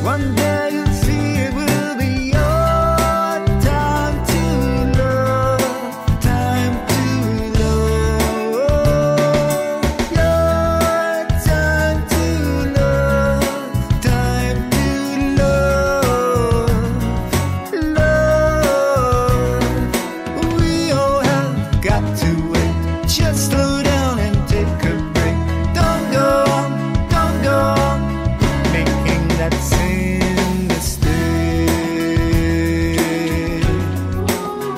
One day you'll see it will be your time to love, time to love, your time to love, time to love, love. We all have got to wait. Just slow down and take a break. Don't go on, making that same mistake.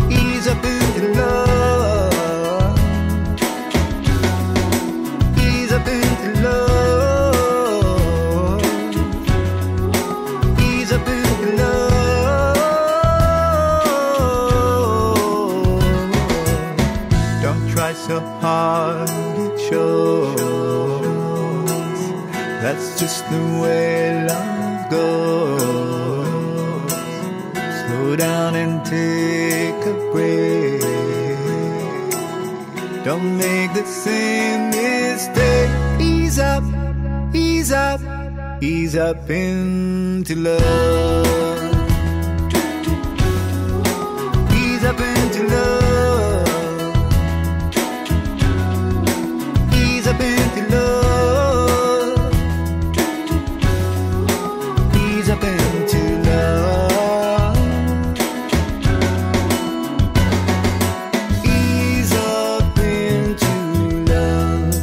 Ease up into love. Ease up into love. Ease up into love. Don't try so hard, it shows. That's just the way love goes. Slow down and take a break. Don't make the same mistake. Ease up, ease up, ease up into love. Ease up into love. Ease up into love. Ease up into love. Ease up into love.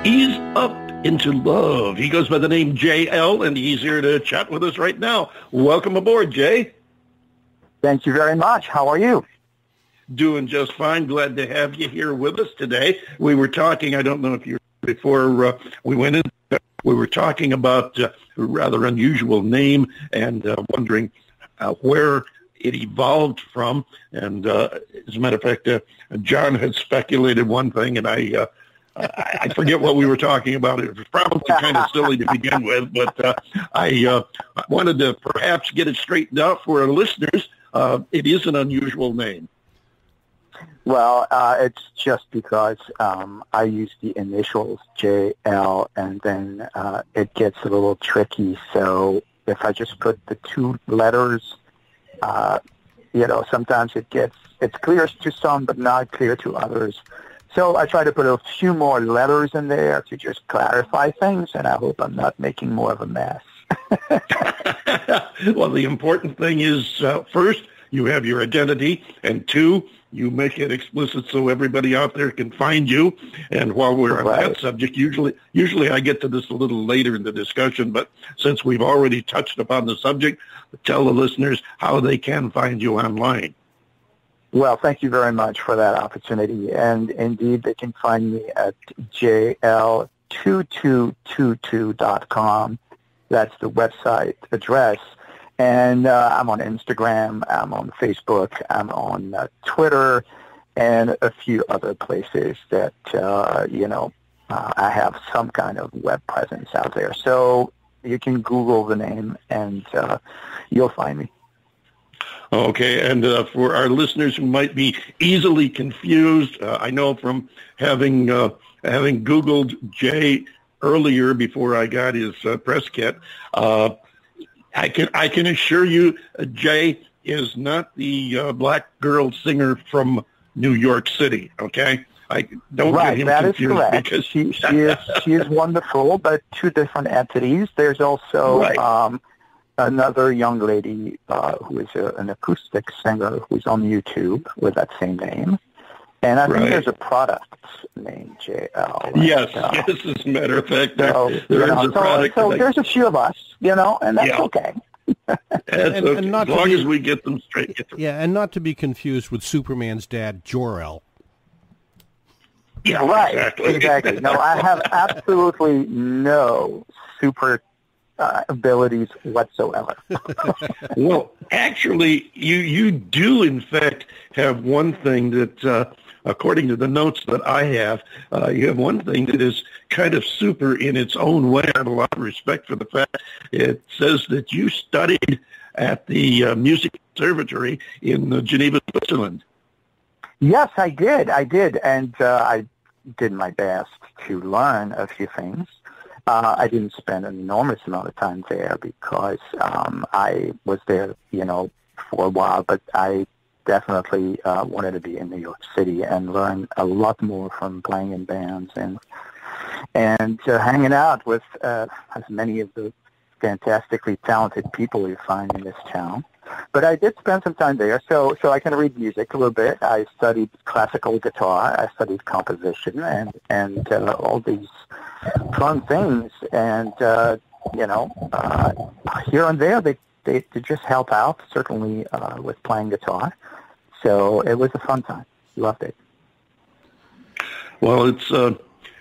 Ease up into love. He goes by the name J.L., and he's here to chat with us right now. Welcome aboard, Jay. Thank you very much. How are you? Doing just fine. Glad to have you here with us today. We were talking, I don't know if you before we went in, we were talking about a rather unusual name and wondering where it evolved from. And as a matter of fact, John had speculated one thing, and I forget what we were talking about. It was probably kind of silly to begin with, but I wanted to perhaps get it straightened out for our listeners. It is an unusual name. Well, it's just because I use the initials JL, and then it gets a little tricky. So if I just put the two letters, sometimes it's clear to some, but not clear to others. So I try to put a few more letters in there to just clarify things, and I hope I'm not making more of a mess. Well, the important thing is, first, you have your identity, and two, you make it explicit so everybody out there can find you. And while we're on that subject, usually I get to this a little later in the discussion, but since we've already touched upon the subject, tell the listeners how they can find you online. Well, thank you very much for that opportunity. And indeed, they can find me at jl2222.com. That's the website address. And I'm on Instagram, I'm on Facebook, I'm on Twitter, and a few other places that, I have some kind of web presence out there. So you can Google the name, and you'll find me. Okay, and for our listeners who might be easily confused, I know from having Googled Jay earlier before I got his press kit, I can assure you, Jay is not the black girl singer from New York City. Okay, I don't get him confused. That is correct. Because she is wonderful, but two different entities. There's also another young lady who is an acoustic singer who's on YouTube with that same name. And I think there's a product named JL. Yes, as a matter of fact, there is a product. So there's a few of us, and that's okay. As long as we get them straight. Yeah, and not to be confused with Superman's dad, Jor-El. Yeah, right. Exactly. No, I have absolutely no super abilities whatsoever. Well, actually, you do, in fact, have one thing that, according to the notes that I have, you have one thing that is kind of super in its own way. I have a lot of respect for the fact it says that you studied at the Music Conservatory in Geneva, Switzerland. Yes, I did. And I did my best to learn a few things. I didn't spend an enormous amount of time there because I was there, for a while, but I definitely wanted to be in New York City and learn a lot more from playing in bands and hanging out with as many of the fantastically talented people you find in this town. But I did spend some time there, so I can read music a little bit. I studied classical guitar, I studied composition, and all these fun things. And here and there they just help out, certainly with playing guitar. So it was a fun time. Loved it. Well,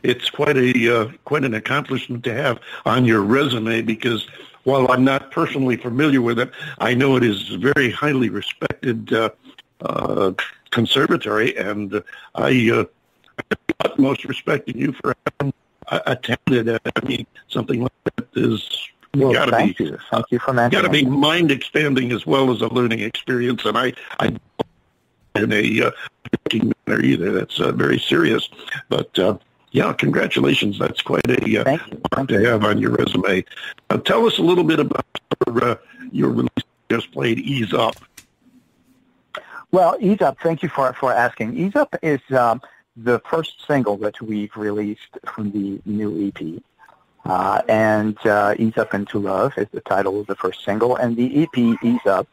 it's quite an accomplishment to have on your resume, because while I'm not personally familiar with it, I know it is a very highly respected conservatory, and I have the utmost respect in you for having attended it. I mean, something like that is thank you. Thank you for mentioning. Got to be mind expanding as well as a learning experience, and I in a joking manner either. That's very serious, but. Yeah, congratulations. That's quite a mark to have on your resume. Tell us a little bit about your release you just played, Ease Up. Well, Ease Up, thank you for asking. Ease Up is the first single that we've released from the new EP. And Ease Up Into Love is the title of the first single. And the EP, Ease Up,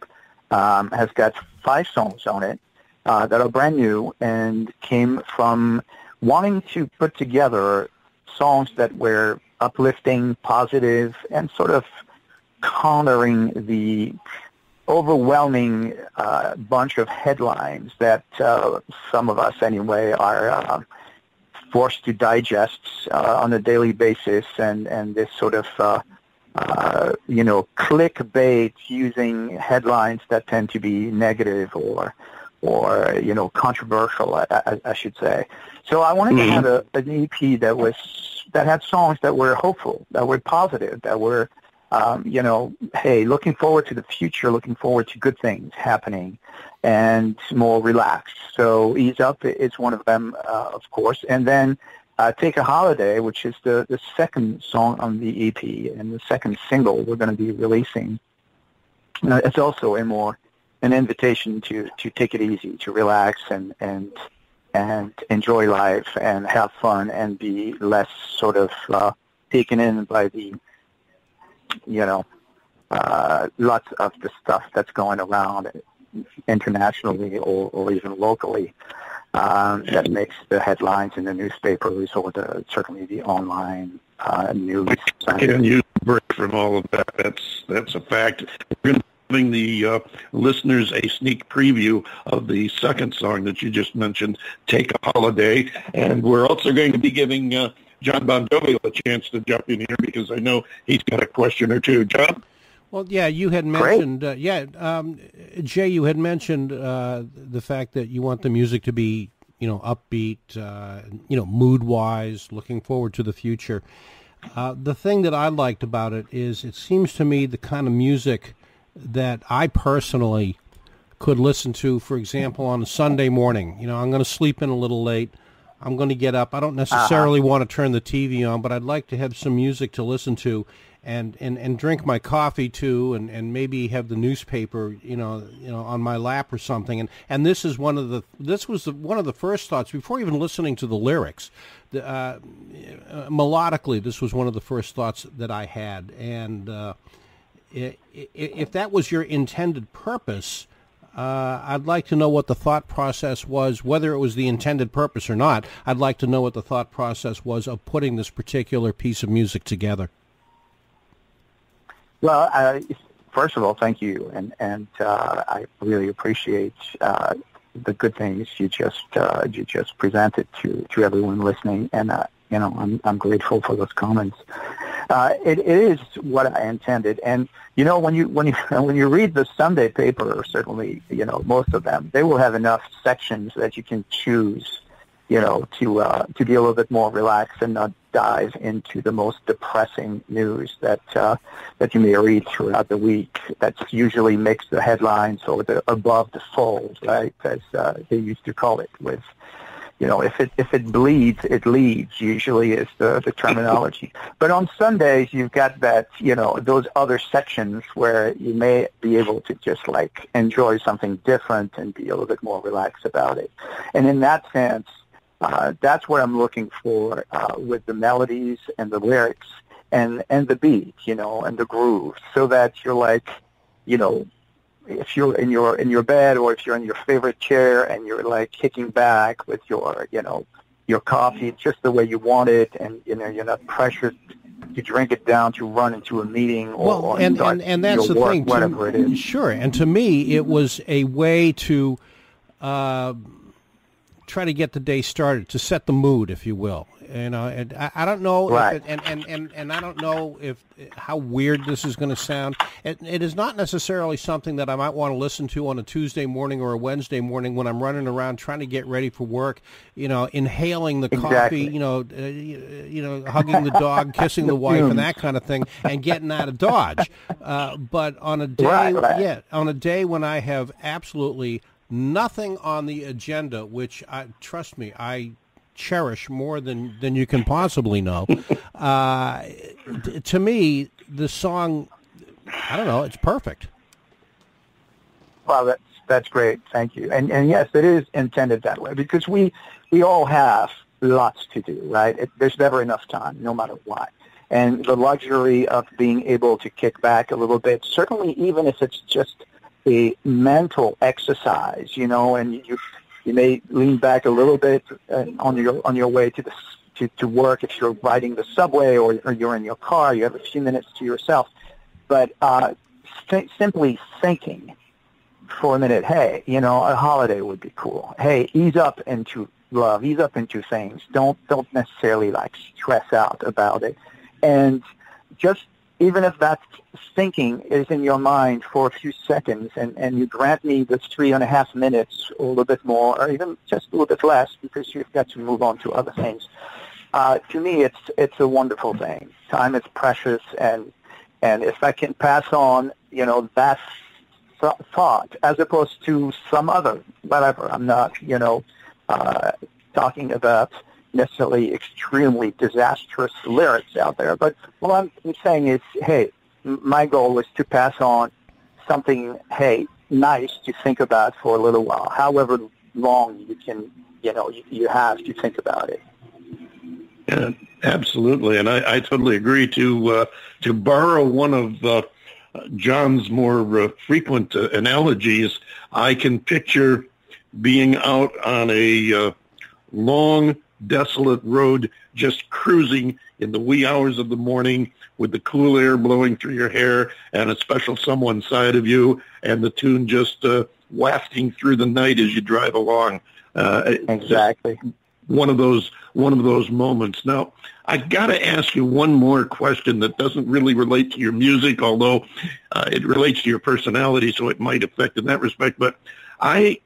has got 5 songs on it that are brand new and came from wanting to put together songs that were uplifting, positive, and sort of countering the overwhelming bunch of headlines that some of us, anyway, are forced to digest on a daily basis, and this sort of, clickbait using headlines that tend to be negative or controversial, I should say. So I wanted to have an EP that had songs that were hopeful, that were positive, that were, hey, looking forward to the future, looking forward to good things happening, and more relaxed. So Ease Up is one of them, of course. And then Take a Holiday, which is the second song on the EP and the second single we're going to be releasing. It's also an invitation to take it easy, to relax and enjoy life and have fun and be less sort of taken in by the, lots of the stuff that's going around internationally or even locally that makes the headlines in the newspapers or certainly the online news. Can you break from all of that? That's a fact. We're going to giving the listeners a sneak preview of the second song that you just mentioned, Take a Holiday. And we're also going to be giving John Bon Jovi a chance to jump in here because I know he's got a question or two. John? Well, yeah, you had mentioned, Jay, you had mentioned the fact that you want the music to be, upbeat, mood-wise, looking forward to the future. The thing that I liked about it is it seems to me the kind of music that I personally could listen to, for example, on a Sunday morning. I'm going to sleep in a little late. I'm going to get up. I don't necessarily want to turn the TV on, but I'd like to have some music to listen to and drink my coffee too, and maybe have the newspaper, on my lap or something. And this was one of the first thoughts before even listening to the lyrics. Melodically, this was one of the first thoughts that I had, and if that was your intended purpose, I'd like to know what the thought process was, whether it was the intended purpose or not. I'd like to know what the thought process was of putting this particular piece of music together. Well, first of all, thank you, and I really appreciate the good things you just presented to everyone listening, and I'm grateful for those comments. It is what I intended, and when you read the Sunday paper, certainly most of them, they will have enough sections that you can choose to be a little bit more relaxed and not dive into the most depressing news that you may read throughout the week. That usually makes the headlines or the above the fold, right? As they used to call it. With if it bleeds, it leads. Usually is the terminology. But on Sundays, you've got that those other sections where you may be able to just like enjoy something different and be a little bit more relaxed about it. And in that sense, that's what I'm looking for with the melodies and the lyrics and the beat, and the groove, so that you're like, if you're in your bed or if you're in your favorite chair and you're like kicking back with your coffee just the way you want it, and you're not pressured to drink it down to run into a meeting or and that's the work, thing, whatever it is. Sure, and to me, it was a way to try to get the day started, to set the mood, if you will. And I don't know, right. and I don't know if how weird this is going to sound. It is not necessarily something that I might want to listen to on a Tuesday morning or a Wednesday morning when I'm running around trying to get ready for work. Inhaling the coffee, hugging the dog, kissing the wife, and that kind of thing, and getting out of Dodge. But on a day, on a day when I have absolutely nothing on the agenda, which trust me, I cherish more than you can possibly know. To me, the song, I don't know, it's perfect. Well, that's great. Thank you. And yes, it is intended that way, because we all have lots to do, right? There's never enough time, no matter what. And the luxury of being able to kick back a little bit, certainly even if it's just a mental exercise, and you may lean back a little bit on your way to work if you're riding the subway or you're in your car. You have a few minutes to yourself, but simply thinking for a minute, hey, a holiday would be cool. Hey, ease up into love, ease up into things. Don't necessarily like stress out about it, and just even if that thinking is in your mind for a few seconds, and you grant me this 3.5 minutes or a little bit more, or even just a little bit less, because you've got to move on to other things. To me, it's a wonderful thing. Time is precious, and if I can pass on, that thought as opposed to some other, whatever. I'm not, talking about necessarily extremely disastrous lyrics out there, but what I'm saying is, hey, my goal is to pass on something, hey, nice to think about for a little while, however long you can, you have to think about it. Yeah, absolutely, and I totally agree. To borrow one of John's more frequent analogies, I can picture being out on a long, desolate road, just cruising in the wee hours of the morning with the cool air blowing through your hair and a special someone side of you, and the tune just wafting through the night as you drive along. Exactly. One of those moments. Now, I got to ask you one more question that doesn't really relate to your music, although it relates to your personality, so it might affect in that respect. But I'm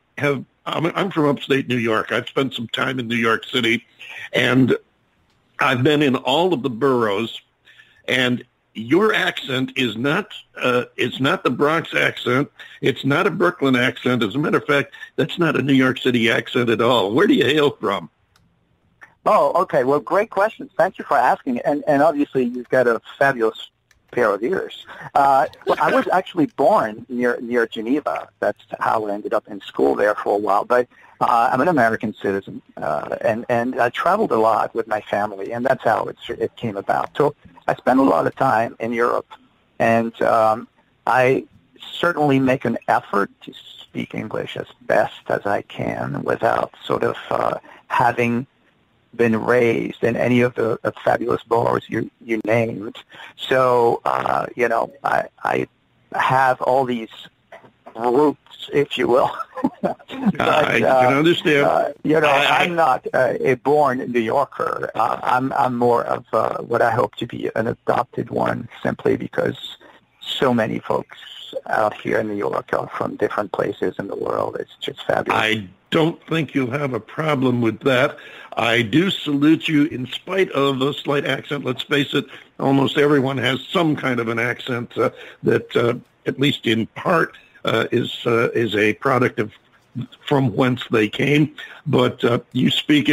from upstate New York. I've spent some time in New York City, and I've been in all of the boroughs, and your accent is not it's not the Bronx accent. It's not a Brooklyn accent. As a matter of fact, that's not a New York City accent at all. Where do you hail from? Oh, okay. Well, great question. Thank you for asking. And obviously, you've got a fabulous pair of ears. I was actually born near Geneva. That's how I ended up in school there for a while. But I'm an American citizen, and I traveled a lot with my family, and that's how it came about. So I spent a lot of time in Europe, and I certainly make an effort to speak English as best as I can without sort of having been raised in any of the fabulous boroughs you named. So, I have all these roots, if you will. But, I can understand. I'm not a born New Yorker. I'm more of what I hope to be an adopted one, simply because so many folks out here in New York are from different places in the world. It's just fabulous. I don't think you'll have a problem with that. I do salute you in spite of a slight accent. Let's face it, almost everyone has some kind of an accent that, at least in part, is a product of from whence they came. But you speak